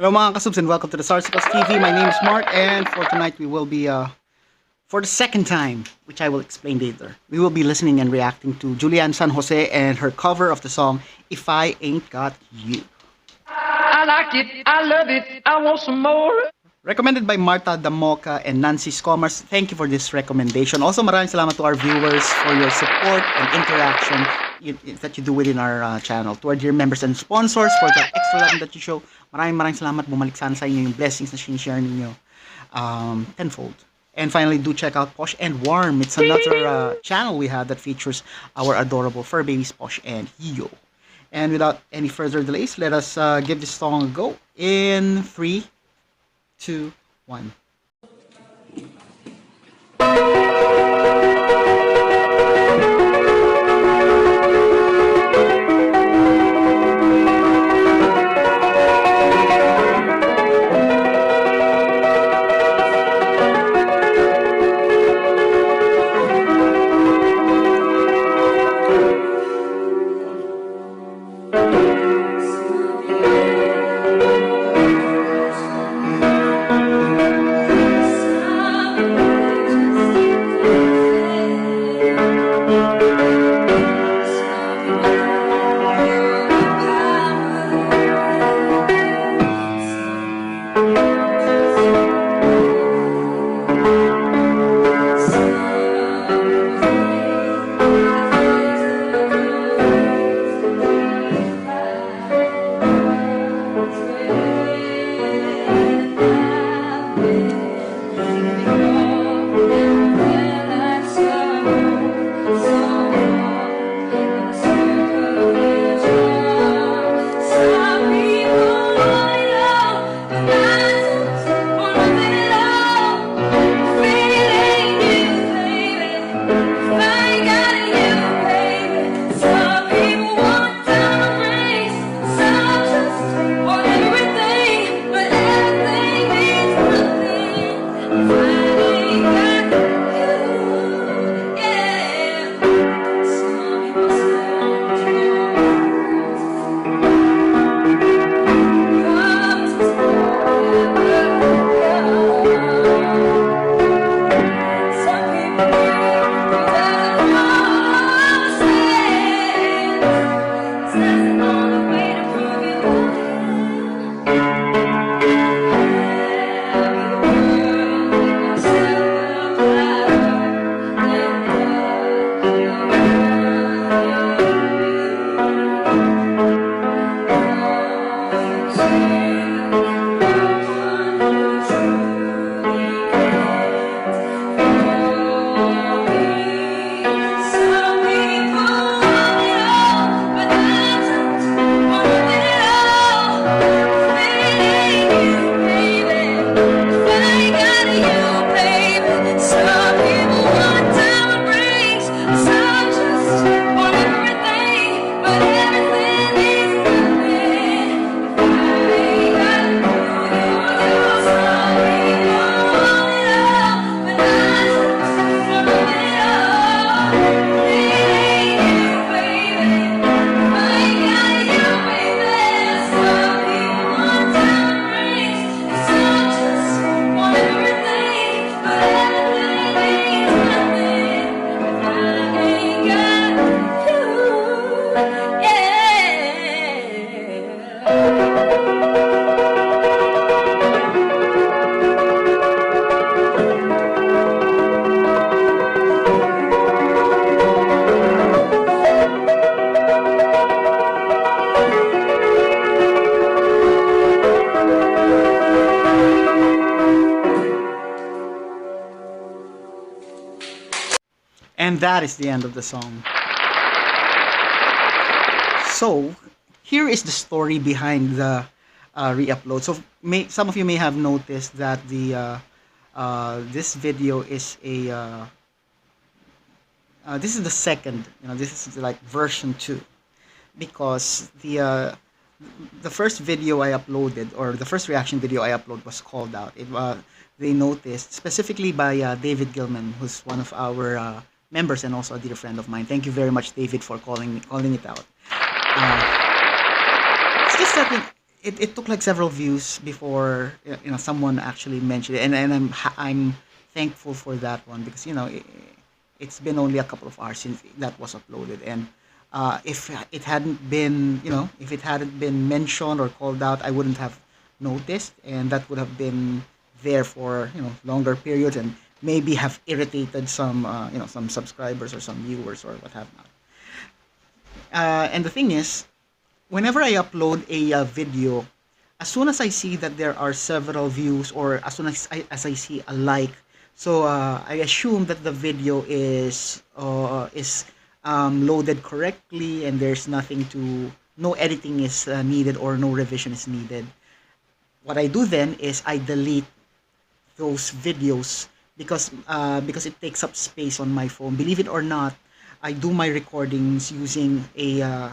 Hello mga kasubs and welcome to the Sarsicles TV. My name is Mark, and for tonight we will be, for the second time, which I will explain later, we will be listening and reacting to Julian San Jose and her cover of the song If I Ain't Got You. I like it, I love it, I want some more. Recommended by Marta, the Mocha, and Nancy Skomars. Thank you for this recommendation. Also, maraming salamat to our viewers for your support and interaction that you do within our channel. To our dear members and sponsors for the extra love that you show. Maraming salamat. Bumalik sana sa inyo yung blessings na sinishare ninyo tenfold. And finally, do check out Posh and Warm. It's another channel we have that features our adorable fur babies, Posh and Hiyo. And without any further delays, let us give this song a go in 3, 2, 1. And that is the end of the song. So, here is the story behind the re-upload. So, some of you may have noticed that this video is this is the second. This is like version 2, because the first video I uploaded, or the first reaction video I uploaded, was called out. They noticed, specifically by David Gilman, who's one of our members and also a dear friend of mine. Thank you very much, David, for calling it out. It's just that it took like several views before someone actually mentioned it, and I'm thankful for that one because it's been only a couple of hours since that was uploaded, and if it hadn't been if it hadn't been mentioned or called out, I wouldn't have noticed, and that would have been there for longer periods and maybe have irritated some some subscribers or some viewers or what have not. And the thing is, whenever I upload a video, as soon as I see that there are several views or as soon as I see a like, so I assume that the video is loaded correctly and there's nothing to no editing is needed or no revision is needed. What I do then is I delete those videos because it takes up space on my phone. Believe it or not, I do my recordings using a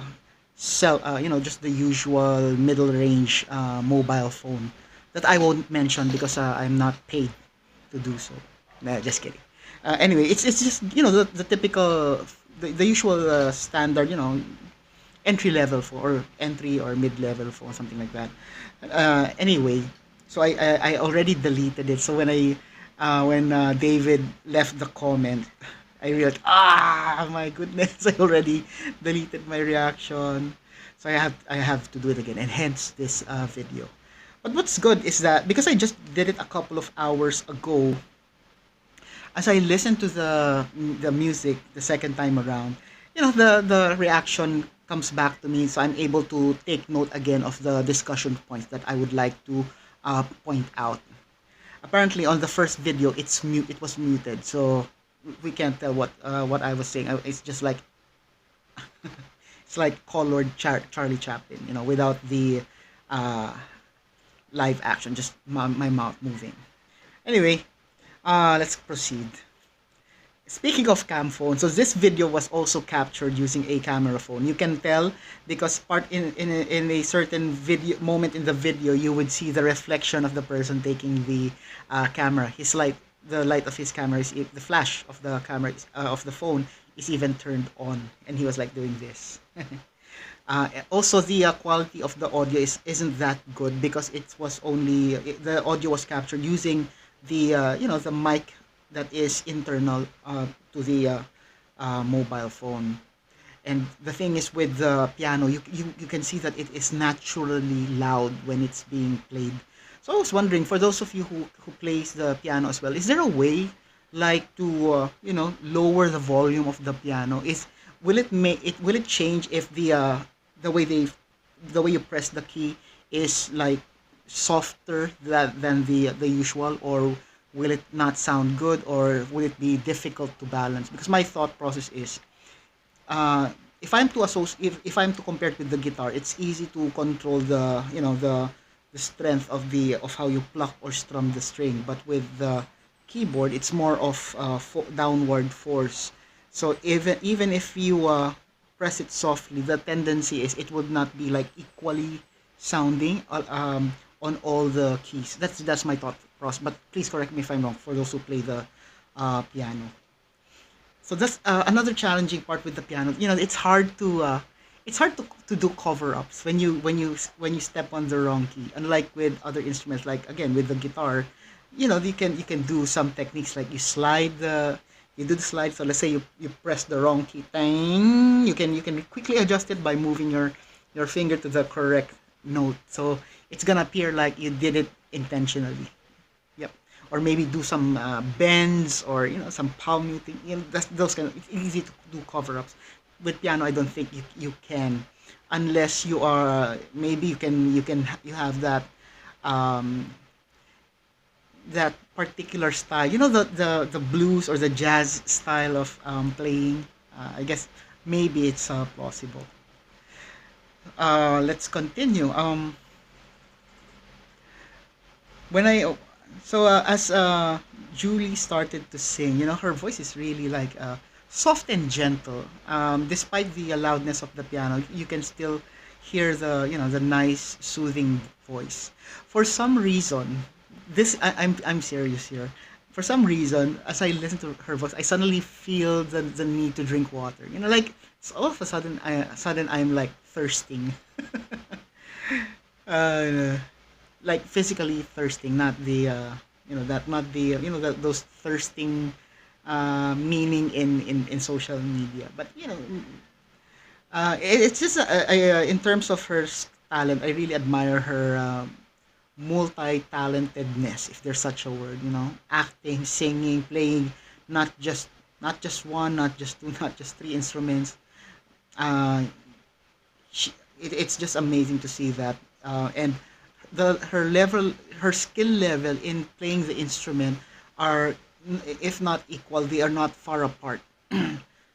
just the usual middle range mobile phone that I won't mention because I'm not paid to do so. Nah, just kidding. Anyway, it's just the typical the usual standard entry level phone or entry or mid level phone, something like that. Anyway, so I already deleted it. So when David left the comment, I realized, my goodness, I already deleted my reaction. So I have to do it again, and hence this video. But what's good is that because I just did it a couple of hours ago, as I listen to the music the second time around, the reaction comes back to me, so I'm able to take note again of the discussion points that I would like to point out. Apparently, on the first video, it was muted, so we can't tell what I was saying. It's just like it's like colored Charlie Chaplin, without the uh, live action, just my mouth moving. Anyway, let's proceed. Speaking of cam phone, so this video was also captured using a camera phone. You can tell because part in a certain video moment in the video, you would see the reflection of the person taking the camera. His light, the light of his camera the flash of the camera of the phone is even turned on, and he was like doing this. Also, the quality of the audio isn't that good because the audio was captured using the the mic that is internal to the mobile phone. And the thing is with the piano, you can see that it is naturally loud when it's being played. So I was wondering, for those of you who plays the piano as well, is there a way like to lower the volume of the piano? Will it change if the way the way you press the key is like softer than the usual, or will it not sound good, or will it be difficult to balance? Because my thought process is, if I'm to if I'm to compare it with the guitar, it's easy to control the strength of how you pluck or strum the string, but with the keyboard, it's more of downward force. So even if you press it softly, the tendency is it would not be like equally sounding on all the keys. That's my thought process. But please correct me if I'm wrong. For those who play the piano, so that's another challenging part with the piano. It's hard to do cover ups when you step on the wrong key. Unlike with other instruments, like again with the guitar, you can do some techniques like you do the slide. So let's say you press the wrong key, tang, you can quickly adjust it by moving your finger to the correct note. So it's gonna appear like you did it intentionally. Yep. Or maybe do some bends or some palm muting. Those kind of, it's easy to do cover ups. With piano, I don't think you can, unless you are maybe you have um, that particular style. The blues or the jazz style of playing. I guess maybe it's plausible. Let's continue. When I so as Julie started to sing, her voice is really like soft and gentle. Despite the loudness of the piano, you can still hear the nice soothing voice. For some reason, I'm serious here. For some reason, as I listen to her voice, I suddenly feel the need to drink water. Like all of a sudden I'm like thirsting. uh, like physically thirsting, not the that not the that those thirsting meaning in social media. But it's just in terms of her talent, I really admire her multi-talentedness, if there's such a word. Acting, singing, playing, not just not just one, not just two, not just three instruments. Uh, it's just amazing to see that, and her skill level in playing the instrument are, if not equal, they are not far apart.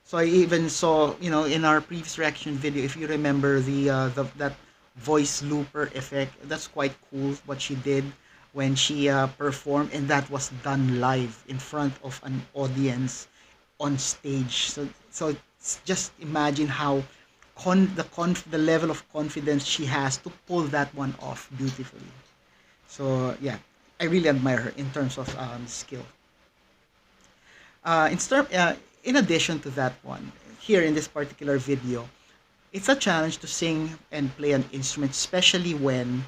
So I even saw, in our previous reaction video, if you remember the that voice looper effect, that's quite cool what she did when she performed, and that was done live in front of an audience on stage. So just imagine how the level of confidence she has to pull that one off beautifully. So yeah, I really admire her in terms of skill. In addition to that one, here in this particular video, it's a challenge to sing and play an instrument, especially when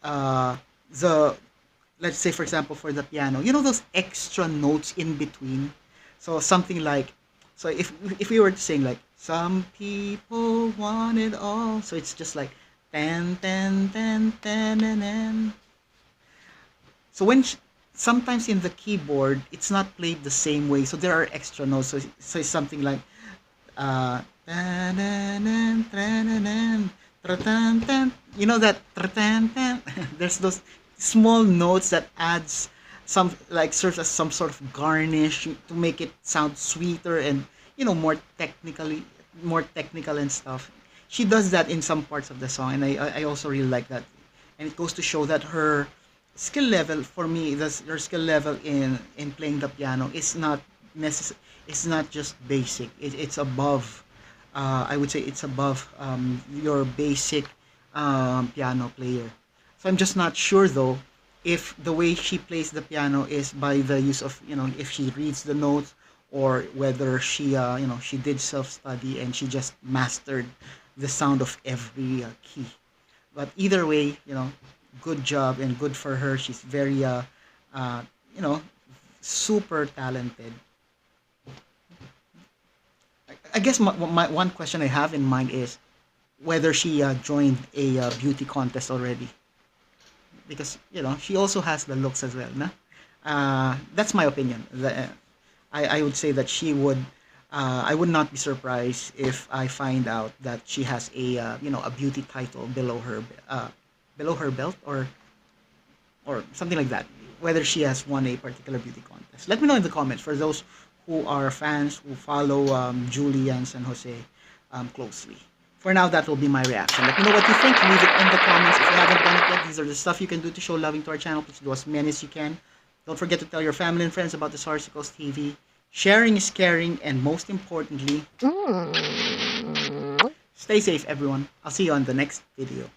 uh, the let's say, for example, for the piano, those extra notes in between. So something like, so if we were to sing like, some people want it all, so it's just like ten ten ten ten ten. So sometimes in the keyboard, it's not played the same way, so there are extra notes. So it's something like ta-da-nan, tra-na-nan, tra-tan-tan. That tra-tan-tan. There's those small notes that adds serves as some sort of garnish to make it sound sweeter and more technical and stuff. She does that in some parts of the song, and I also really like that. And it goes to show that her skill level, for me, her skill level in playing the piano is not it's not just basic. It's above. I would say it's above your basic piano player. So I'm just not sure though if the way she plays the piano is by the use of, if she reads the notes, or whether she did self study and she just mastered the sound of every key. But either way, good job and good for her. She's very uh, you know super talented. I guess my one question I have in mind is whether she joined a beauty contest already, because she also has the looks as well, no? That's my opinion. I would say that she would. I would not be surprised if I find out that she has a beauty title below her belt, or something like that. Whether she has won a particular beauty contest. Let me know in the comments for those who are fans who follow Julian San Jose closely. For now, that will be my reaction. Let me know what you think. Leave it in the comments. If you haven't done it yet, these are the stuff you can do to show loving to our channel. Please do as many as you can. Don't forget to tell your family and friends about the Sarsicles TV. Sharing is caring, and most importantly, stay safe, everyone. I'll see you on the next video.